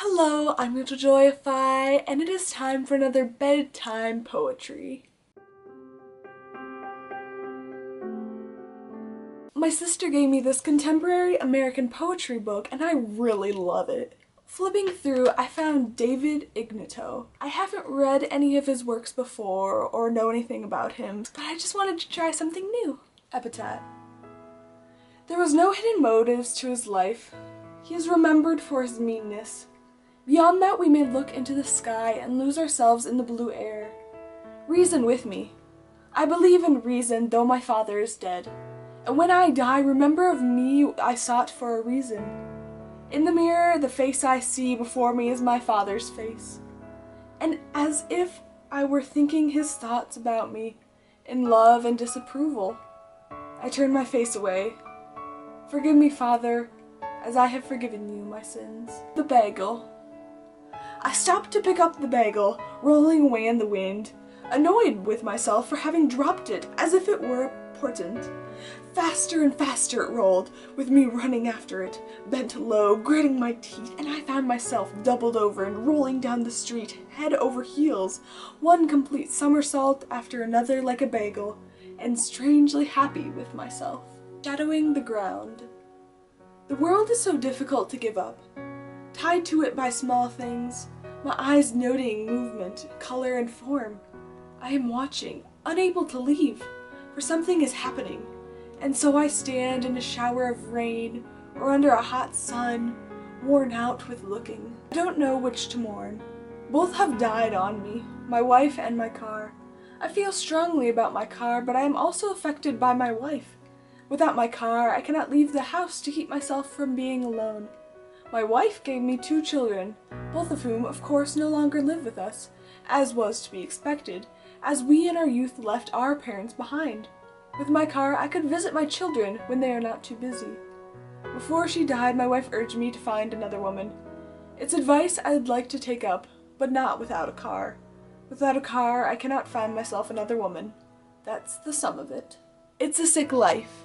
Hello, I'm Ignatow, and it is time for another bedtime poetry. My sister gave me this contemporary American poetry book, and I really love it. Flipping through, I found David Ignatow. I haven't read any of his works before or know anything about him, but I just wanted to try something new. Epitaph. There was no hidden motives to his life. He is remembered for his meanness. Beyond that we may look into the sky and lose ourselves in the blue air. Reason with me. I believe in reason, though my father is dead. And when I die, remember of me I sought for a reason. In the mirror, the face I see before me is my father's face. And as if I were thinking his thoughts about me, in love and disapproval, I turn my face away. Forgive me, Father, as I have forgiven you my sins. The bagel. I stopped to pick up the bagel, rolling away in the wind, annoyed with myself for having dropped it as if it were important. Faster and faster it rolled, with me running after it, bent low, gritting my teeth, and I found myself doubled over and rolling down the street, head over heels, one complete somersault after another like a bagel, and strangely happy with myself. Shadowing the ground. The world is so difficult to give up. Tied to it by small things, my eyes noting movement, color, and form. I am watching, unable to leave, for something is happening, and so I stand in a shower of rain or under a hot sun, worn out with looking. I don't know which to mourn. Both have died on me, my wife and my car. I feel strongly about my car, but I am also affected by my wife. Without my car, I cannot leave the house to keep myself from being alone. My wife gave me 2 children, both of whom, of course, no longer live with us, as was to be expected, as we in our youth left our parents behind. With my car, I could visit my children when they are not too busy. Before she died, my wife urged me to find another woman. It's advice I'd like to take up, but not without a car. Without a car, I cannot find myself another woman. That's the sum of it. It's a sick life.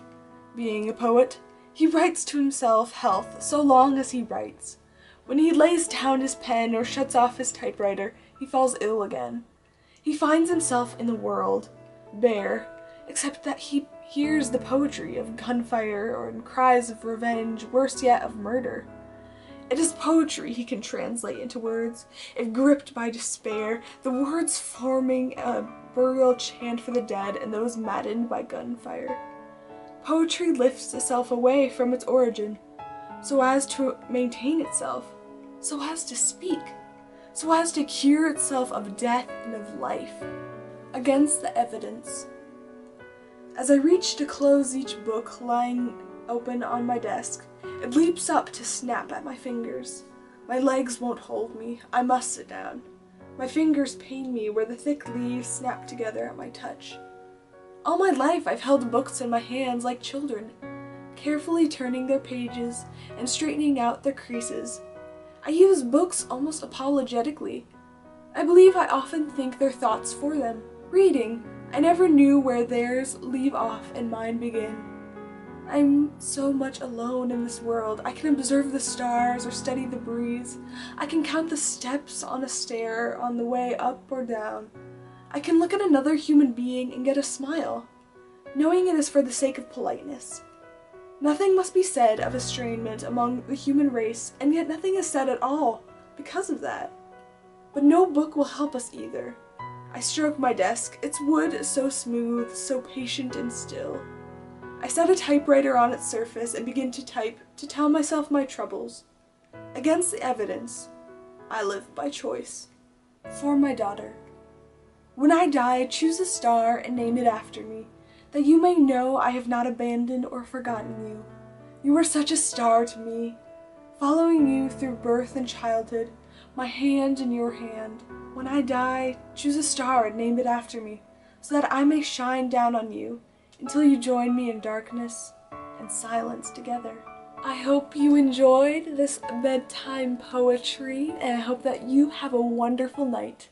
Being a poet, he writes to himself health so long as he writes. When he lays down his pen or shuts off his typewriter, he falls ill again. He finds himself in the world, bare, except that he hears the poetry of gunfire or in cries of revenge, worse yet of murder. It is poetry he can translate into words, if gripped by despair, the words forming a burial chant for the dead and those maddened by gunfire. Poetry lifts itself away from its origin, so as to maintain itself, so as to speak, so as to cure itself of death and of life. Against the evidence. As I reach to close each book lying open on my desk, it leaps up to snap at my fingers. My legs won't hold me, I must sit down. My fingers pain me where the thick leaves snap together at my touch. All my life I've held books in my hands like children, carefully turning their pages and straightening out their creases. I use books almost apologetically. I believe I often think their thoughts for them. Reading, I never knew where theirs leave off and mine begin. I'm so much alone in this world. I can observe the stars or study the breeze. I can count the steps on a stair on the way up or down. I can look at another human being and get a smile, knowing it is for the sake of politeness. Nothing must be said of estrangement among the human race, and yet nothing is said at all because of that. But no book will help us either. I stroke my desk, its wood is so smooth, so patient and still. I set a typewriter on its surface and begin to type to tell myself my troubles. Against the evidence, I live by choice. For my daughter. When I die, choose a star and name it after me, that you may know I have not abandoned or forgotten you. You were such a star to me, following you through birth and childhood, my hand in your hand. When I die, choose a star and name it after me, so that I may shine down on you, until you join me in darkness and silence together. I hope you enjoyed this bedtime poetry, and I hope that you have a wonderful night.